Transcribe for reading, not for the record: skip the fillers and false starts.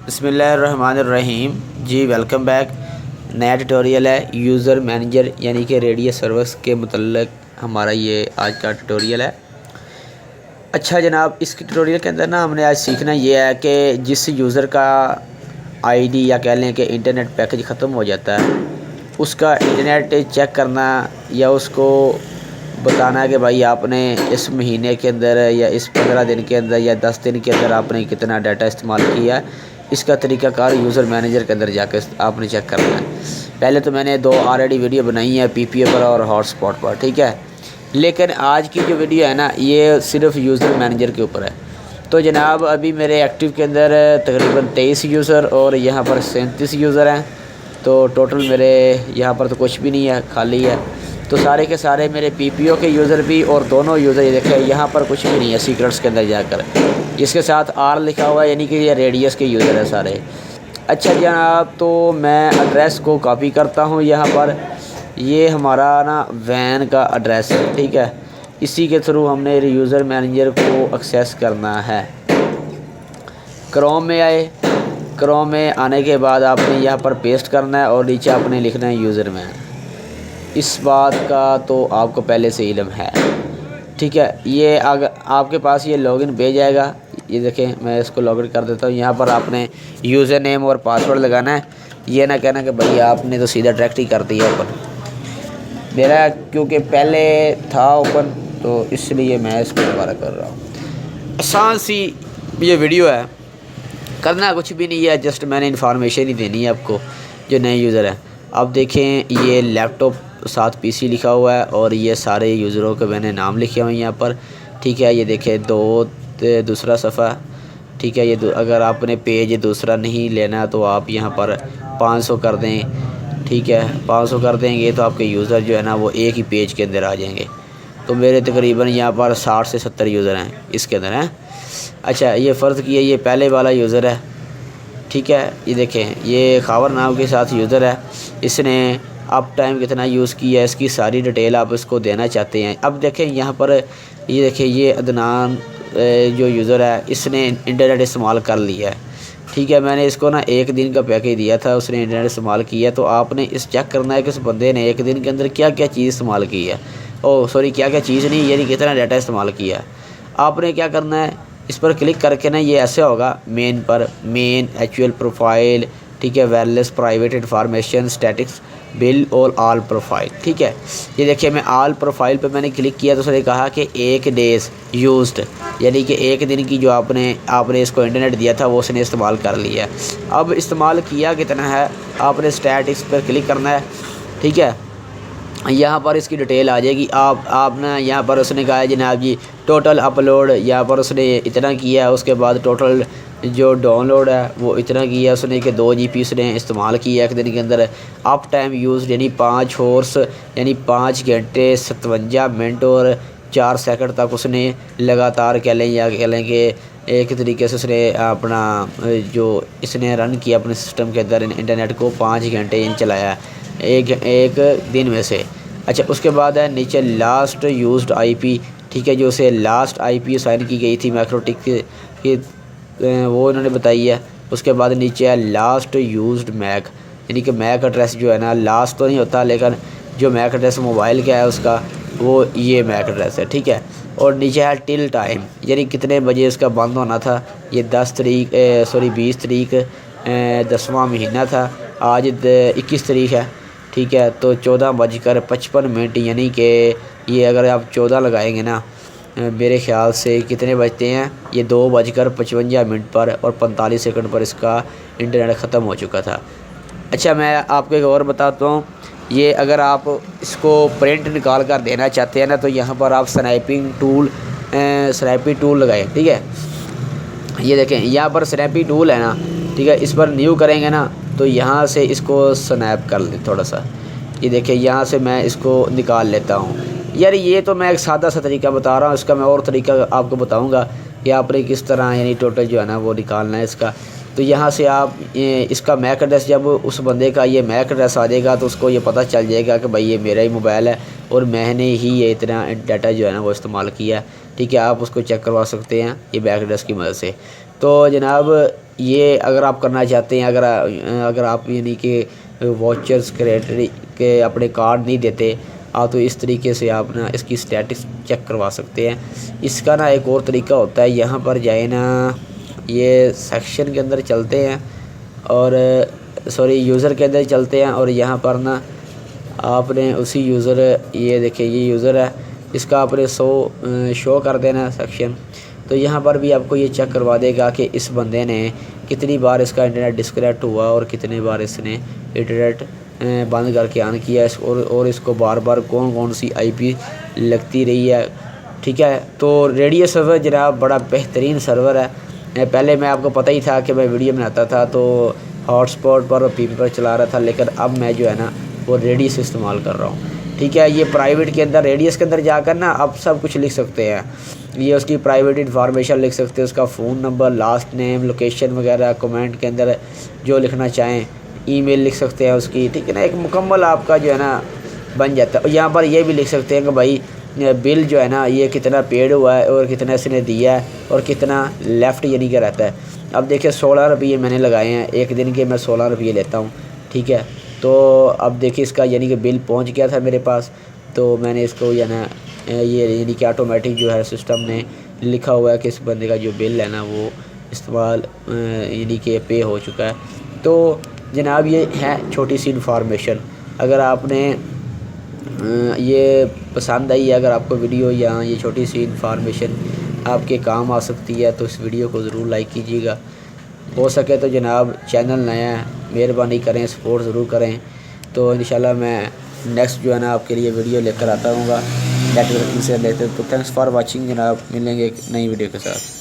बिस्मिल्लाहिर्रहमानिर्रहीम। जी welcome back. नया tutorial है यूज़र मैनेजर यानी कि रेडियस सर्वर्स के मुतल्लिक़ हमारा ये आज का ट्यूटोरियल है। अच्छा जनाब, इस ट्यूटोरियल के अंदर ना हमने आज सीखना ये है कि जिस यूज़र का आईडी या कह लें कि इंटरनेट पैकेज ख़त्म हो जाता है उसका इंटरनेट चेक करना या उसको बताना कि भाई आपने इस महीने के अंदर या इस 15 दिन के अंदर या 10 दिन के अंदर आपने कितना डाटा इस्तेमाल किया है, इसका तरीक़ाकार यूज़र मैनेजर के अंदर जाकर आपने चेक करना है। पहले तो मैंने 2 ऑलरेडी वीडियो बनाई है पीपीए पर और हॉटस्पॉट पर, ठीक है। लेकिन आज की जो वीडियो है ना ये सिर्फ यूज़र मैनेजर के ऊपर है। तो जनाब अभी मेरे एक्टिव के अंदर तकरीबन 23 यूज़र और यहाँ पर 37 यूज़र हैं। तो टोटल मेरे यहाँ पर तो कुछ भी नहीं है, खाली है। तो सारे के सारे मेरे पीपीओ के यूज़र भी और दोनों यूज़र ये देखें यहाँ पर कुछ भी नहीं है सीक्रेट्स के अंदर जाकर। इसके साथ आर लिखा हुआ है यानी कि ये रेडियस के यूज़र है सारे। अच्छा जनाब, तो मैं एड्रेस को कॉपी करता हूँ यहाँ पर। ये हमारा ना वैन का एड्रेस है, ठीक है। इसी के थ्रू हमने यूज़र मैनेजर को एक्सेस करना है। क्रोम में आए, क्रोम में आने के बाद आपने यहाँ पर पेस्ट करना है और नीचे आपने लिखना है यूज़र मैन। इस बात का तो आपको पहले से इल्म है, ठीक है। ये अगर आपके पास ये लॉगिन पेज आएगा, ये देखें मैं इसको लॉगिन कर देता हूँ। यहाँ पर आपने यूज़र नेम और पासवर्ड लगाना है। ये ना कहना कि भाई आपने तो सीधा डायरेक्ट ही कर दिया ओपन। मेरा क्योंकि पहले था ओपन तो इसलिए मैं इसको दोबारा कर रहा हूँ। आसान सी ये वीडियो है, करना कुछ भी नहीं है, जस्ट मैंने इन्फॉर्मेशन ही देनी है आपको जो नए यूज़र हैं। अब देखें ये लैपटॉप साथ पीसी लिखा हुआ है और ये सारे यूज़रों के मैंने नाम लिखे हुए हैं यहाँ पर, ठीक है। ये देखें दूसरा सफ़ा, ठीक है। ये अगर आपने पेज दूसरा नहीं लेना तो आप यहाँ पर 500 कर दें, ठीक है। 500 कर देंगे तो आपके यूज़र जो है ना वो एक ही पेज के अंदर आ जाएंगे। तो मेरे तकरीबन यहाँ पर 60 से 70 यूज़र हैं इसके अंदर हैं। अच्छा, ये फ़र्ज़ किया ये पहले वाला यूज़र है, ठीक है। ये देखें ये खावर नाम के साथ यूज़र है। इसने अप टाइम कितना यूज़ किया है इसकी सारी डिटेल आप इसको देना चाहते हैं। अब देखें यहाँ पर ये देखें ये अदनान जो यूज़र है इसने इंटरनेट इस्तेमाल कर लिया है, ठीक है। मैंने इसको ना 1 दिन का पैकेज दिया था, उसने इंटरनेट इस्तेमाल किया। तो आपने इस चेक करना है कि उस बंदे ने 1 दिन के अंदर क्या क्या चीज़ इस्तेमाल की है। क्या क्या चीज़ नहीं यानी कितना डाटा इस्तेमाल किया है। आपने क्या करना है, इस पर क्लिक करके ना ये ऐसे होगा मेन पर, मेन एक्चुअल प्रोफाइल, ठीक है। Wireless private information statics bill और ऑल प्रोफाइल, ठीक है। ये देखिए मैं ऑल प्रोफाइल पे मैंने क्लिक किया तो उसने कहा कि 1 डेज़ यूज्ड यानी कि 1 दिन की जो आपने इसको इंटरनेट दिया था वो उसने इस्तेमाल कर लिया है। अब इस्तेमाल किया कितना है आपने स्टैटिक्स पर क्लिक करना है, ठीक है। यहाँ पर इसकी डिटेल आ जाएगी। आप ना यहाँ पर उसने कहा है जनाब जी टोटल अपलोड यहाँ पर उसने इतना किया है, उसके बाद टोटल जो डाउनलोड है वो इतना किया उसने कि 2 GB उसने इस्तेमाल किया 1 दिन के अंदर। अप टाइम यूज़ यानी 5 हॉर्स यानी 5 घंटे 57 मिनट और 4 सेकंड तक उसने लगातार कह लें कि एक तरीके से उसने अपना जो इसने रन किया अपने सिस्टम के अंदर इंटरनेट को 5 घंटे इन चलाया एक दिन में से। अच्छा, उसके बाद है नीचे लास्ट यूज्ड आईपी, ठीक है। जो उसे लास्ट आईपी असाइन की गई थी मैक्रोटिक की वो इन्होंने बताई है। उसके बाद नीचे है लास्ट यूज्ड मैक यानी कि मैक एड्रेस जो है ना लास्ट तो नहीं होता लेकिन जो मैक एड्रेस मोबाइल का है उसका वो ये मैक एड्रेस है, ठीक है। और नीचे है टिल टाइम यानी कितने बजे उसका बंद होना था। ये 20 तारीख 10वां महीना था, आज 21 तारीख है, ठीक है। तो 14:55 यानी कि ये अगर आप 14 लगाएंगे ना मेरे ख़्याल से कितने बजते हैं, ये 2:55 पर और 45 सेकंड पर इसका इंटरनेट ख़त्म हो चुका था। अच्छा, मैं आपको एक और बताता हूँ। ये अगर आप इसको प्रिंट निकाल कर देना चाहते हैं ना तो यहाँ पर आप स्नैपी टूल लगाएं, ठीक है। ये देखें यहाँ पर स्नैपी टूल है ना, ठीक है। इस पर न्यू करेंगे ना तो यहाँ से इसको स्नैप कर लें थोड़ा सा। ये देखिए यहाँ से मैं इसको निकाल लेता हूँ। यार ये तो मैं एक सादा सा तरीका बता रहा हूँ, इसका मैं और तरीका आपको बताऊँगा कि आपने किस तरह यानी टोटल जो है ना वो निकालना है इसका। तो यहाँ से आप इसका मैक एड्रेस जब उस बंदे का ये मैक एड्रेस आ जाएगा तो उसको ये पता चल जाएगा कि भाई ये मेरा ही मोबाइल है और मैंने ही ये इतना डाटा जो है ना वो इस्तेमाल किया, ठीक है। आप उसको चेक करवा सकते हैं ये मैक एड्रेस की मदद से। तो जनाब ये अगर आप करना चाहते हैं, अगर आप यानी कि वॉचर्स क्रिएटरी के अपने कार्ड नहीं देते आप, तो इस तरीके से आप ना इसकी स्टैटिस चेक करवा सकते हैं। इसका ना एक और तरीका होता है, यहाँ पर जाए ना, ये सेक्शन के अंदर चलते हैं और सॉरी यूज़र के अंदर चलते हैं और यहाँ पर ना आपने उसी यूज़र, ये देखिए ये यूज़र है, इसका आपने शो कर देना सेक्शन। तो यहाँ पर भी आपको ये चेक करवा देगा कि इस बंदे ने कितनी बार इसका इंटरनेट डिस्कनेक्ट हुआ और कितनी बार इसने इंटरनेट बंद करके ऑन किया और इसको बार बार कौन कौन सी आईपी लगती रही है। ठीक है, तो रेडियस सर्वर जनाब बड़ा बेहतरीन सर्वर है। पहले मैं आपको पता ही था कि मैं वीडियो बनाता था तो हॉटस्पॉट पर और पीपी पर चला रहा था, लेकिन अब मैं जो है ना वो रेडियस इस्तेमाल कर रहा हूँ। ठीक है, ये प्राइवेट के अंदर रेडियस के अंदर जाकर ना आप सब कुछ लिख सकते हैं। ये उसकी प्राइवेट इन्फॉर्मेशन लिख सकते हैं, उसका phone number, last name, location वगैरह, कमेंट के अंदर जो लिखना चाहें, ईमेल लिख सकते हैं उसकी। ठीक है ना, एक मुकम्मल आपका जो है ना बन जाता है। और यहाँ पर ये भी लिख सकते हैं कि भाई बिल जो है ना ये कितना पेड हुआ है और कितना इसने दिया है और कितना लेफ़्ट यानी कि रहता है। अब देखिए 16 रुपये मैंने लगाए हैं, एक दिन के मैं 16 रुपये लेता हूँ। ठीक है, तो अब देखिए इसका यानी कि बिल पहुंच गया था मेरे पास, तो मैंने इसको ये यानी कि ऑटोमेटिक जो है सिस्टम ने लिखा हुआ है कि इस बंदे का जो बिल है ना वो इस्तेमाल यानी कि पे हो चुका है। तो जनाब ये है छोटी सी इन्फॉर्मेशन। अगर आपने ये पसंद आई है, अगर आपको वीडियो या ये छोटी सी इन्फॉर्मेशन आपके काम आ सकती है तो इस वीडियो को ज़रूर लाइक कीजिएगा। हो सके तो जनाब चैनल नया है, मेहरबानी करें, सपोर्ट ज़रूर करें। तो इंशाल्लाह मैं नेक्स्ट जो है ना आपके लिए वीडियो लेकर आता रहूँगा नेटवर्किंग से रिलेटेड। तो थैंक्स फॉर वाचिंग जनाब, मिलेंगे एक नई वीडियो के साथ।